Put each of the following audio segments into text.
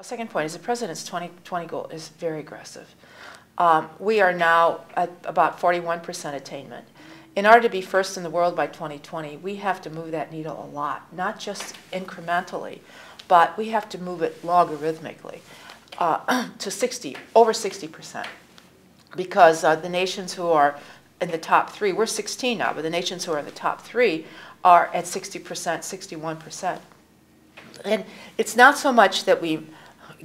A second point is the President's 2020 goal is very aggressive. We are now at about 41% attainment. In order to be first in the world by 2020, we have to move that needle a lot, not just incrementally, but we have to move it logarithmically to over 60%. Because the nations who are in the top three, we're 16 now, but the nations who are in the top three are at 60%, 61%. And it's not so much that we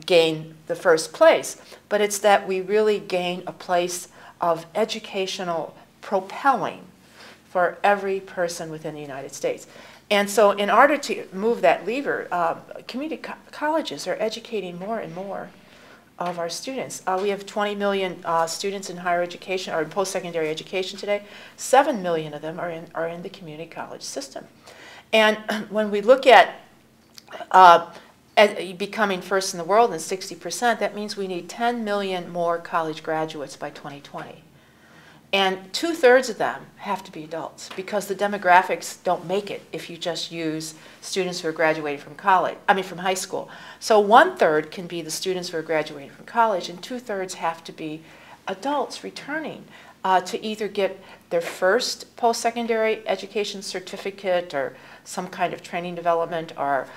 gain the first place, but it's that we really gain a place of educational propelling for every person within the United States. And so in order to move that lever, community colleges are educating more and more of our students. We have 20 million students in higher education or in post-secondary education today. 7 million of them are in the community college system. And when we look at becoming first in the world and 60%, that means we need 10 million more college graduates by 2020. And 2/3 of them have to be adults because the demographics don't make it if you just use students who are graduating from from high school. So 1/3 can be the students who are graduating from college, and 2/3 have to be adults returning to either get their first post-secondary education certificate or some kind of training development or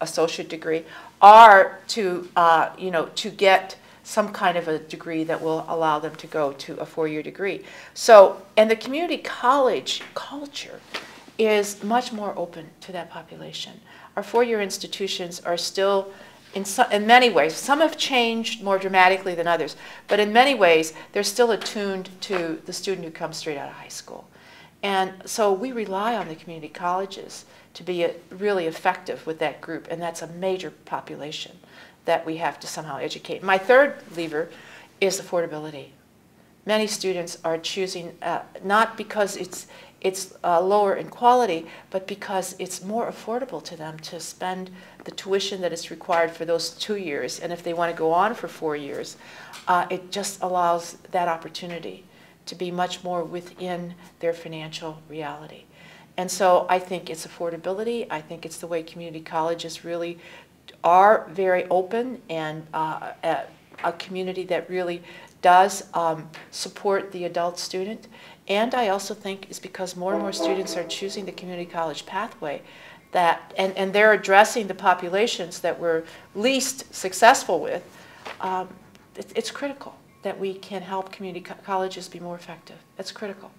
associate degree, or to to get some kind of a degree that will allow them to go to a 4-year degree. So, and the community college culture is much more open to that population. Our 4-year institutions are still, in many ways, some have changed more dramatically than others, but in many ways, they're still attuned to the student who comes straight out of high school. And so we rely on the community colleges to be really effective with that group, and that's a major population that we have to somehow educate. My third lever is affordability. Many students are choosing, not because it's lower in quality, but because it's more affordable to them to spend the tuition that is required for those 2 years. And if they want to go on for 4 years, it just allows that opportunity to be much more within their financial reality. And so I think it's affordability. I think it's the way community colleges really are very open and a community that really does support the adult student. And I also think it's because more and more students are choosing the community college pathway and they're addressing the populations that we're least successful with. It's critical that we can help community colleges be more effective. It's critical.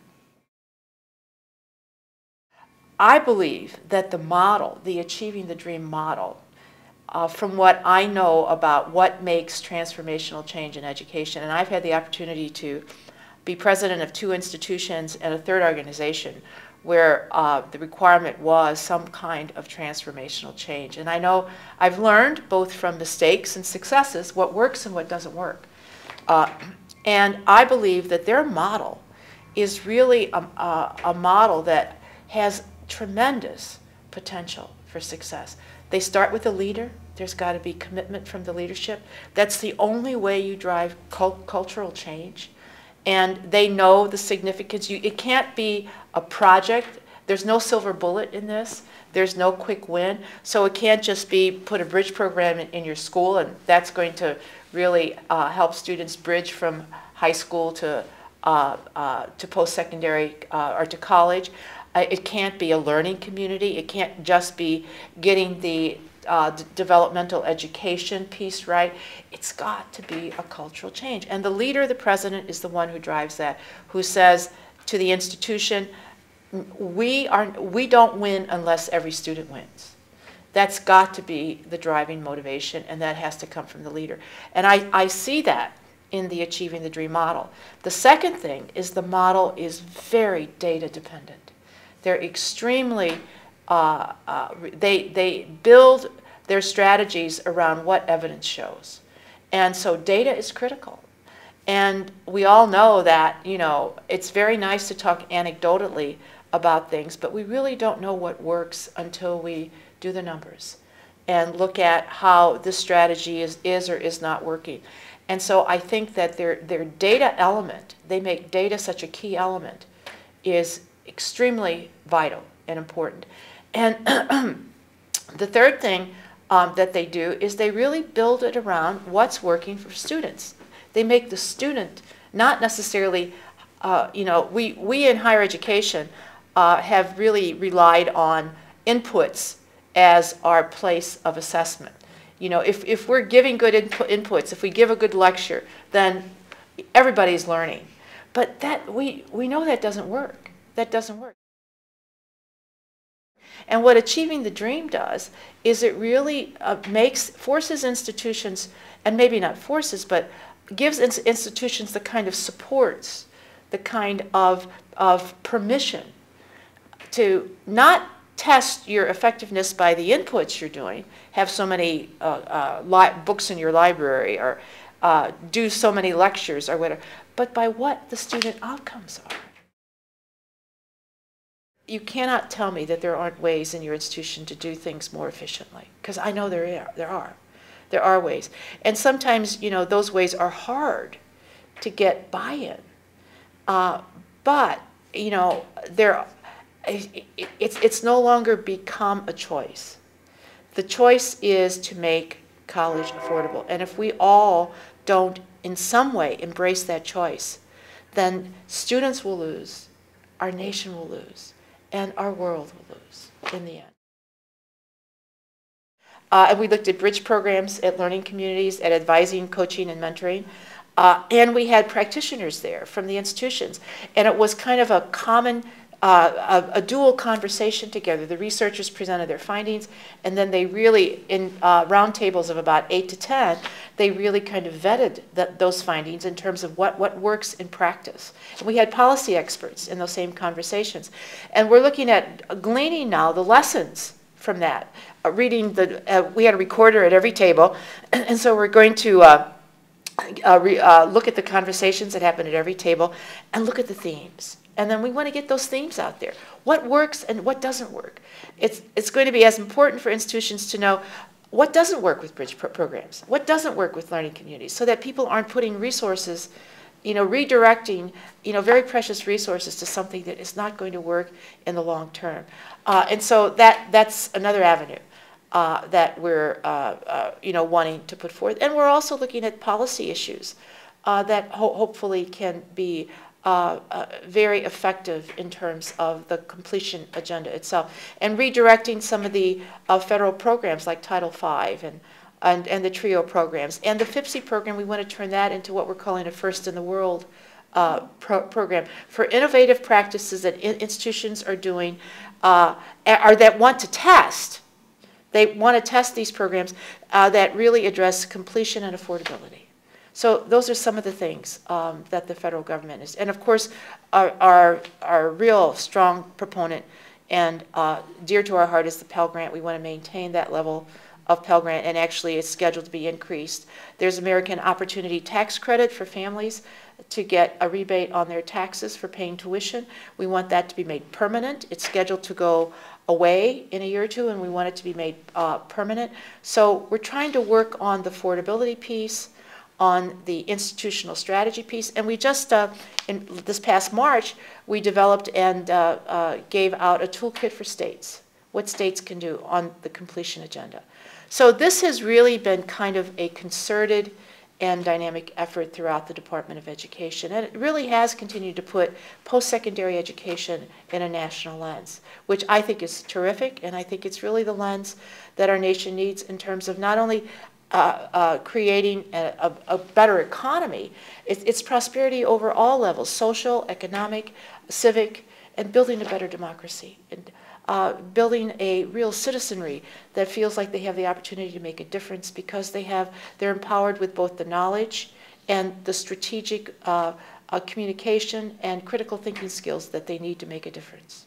I believe that the model, the Achieving the Dream model, from what I know about what makes transformational change in education, and I've had the opportunity to be president of 2 institutions and a 3rd organization where the requirement was some kind of transformational change. And I know I've learned both from mistakes and successes what works and what doesn't work. And I believe that their model is really a model that has tremendous potential for success. They start with a leader. There's got to be commitment from the leadership. That's the only way you drive cultural change. And they know the significance. It can't be a project. There's no silver bullet in this. There's no quick win. So it can't just be put a bridge program in your school and that's going to really help students bridge from high school to post-secondary or to college. It can't be a learning community. It can't just be getting the developmental education piece right. It's got to be a cultural change. And the leader, the president, is the one who drives that, who says to the institution, we don't win unless every student wins. That's got to be the driving motivation, and that has to come from the leader. And I see that in the Achieving the Dream model. The second thing is the model is very data dependent. They're extremely, they build their strategies around what evidence shows. And so data is critical. And we all know that, it's very nice to talk anecdotally about things, but we really don't know what works until we do the numbers and look at how this strategy is or is not working. And so I think that their data element, they make data such a key element, is extremely vital and important. And the third thing that they do is they really build it around what's working for students. They make the student not necessarily, we in higher education have really relied on inputs as our place of assessment. If we're giving good inputs, if we give a good lecture, then everybody's learning. But we know that doesn't work. That doesn't work. And what Achieving the Dream does is it really forces institutions, and maybe not forces, but gives institutions the kind of supports, the kind of permission to not test your effectiveness by the inputs you're doing, have so many books in your library, or do so many lectures or whatever, but by what the student outcomes are. You cannot tell me that there aren't ways in your institution to do things more efficiently, because I know there are. There are ways. And sometimes, those ways are hard to get buy-in. But, it's no longer become a choice. The choice is to make college affordable. And if we all don't in some way embrace that choice, then students will lose, our nation will lose, and our world will lose in the end. And we looked at bridge programs, at learning communities, at advising, coaching, and mentoring. And we had practitioners there from the institutions. And it was kind of a common, a dual conversation together. The researchers presented their findings, and then they really, in roundtables of about 8 to 10, they really kind of vetted those findings in terms of what works in practice. And we had policy experts in those same conversations. And we're looking at gleaning now the lessons from that. We had a recorder at every table, and so we're going to look at the conversations that happen at every table and look at the themes. And then we want to get those themes out there. What works and what doesn't work. It's going to be as important for institutions to know what doesn't work with bridge programs, what doesn't work with learning communities, so that people aren't putting resources, redirecting, very precious resources to something that is not going to work in the long term. And so that's another avenue that we're, wanting to put forth. And we're also looking at policy issues that hopefully can be very effective in terms of the completion agenda itself, and redirecting some of the federal programs like Title V and the TRIO programs. And the FIPSI program, we want to turn that into what we're calling a first in the world program for innovative practices that institutions are doing or that want to test. They want to test these programs that really address completion and affordability. So those are some of the things that the federal government is. And of course, our real strong proponent and dear to our heart is the Pell Grant. We want to maintain that level of Pell Grant, and actually it's scheduled to be increased. There's American Opportunity Tax Credit for families to get a rebate on their taxes for paying tuition. We want that to be made permanent. It's scheduled to go away in a year or two, and we want it to be made permanent. So we're trying to work on the affordability piece, on the institutional strategy piece, and we just, in this past March, we developed and gave out a toolkit for states, what states can do on the completion agenda. So this has really been kind of a concerted and dynamic effort throughout the Department of Education, and it really has continued to put post-secondary education in a national lens, which I think is terrific, and I think it's really the lens that our nation needs in terms of not only creating a better economy, it's prosperity over all levels, social, economic, civic, and building a better democracy, and building a real citizenry that feels like they have the opportunity to make a difference because they're empowered with both the knowledge and the strategic communication and critical thinking skills that they need to make a difference.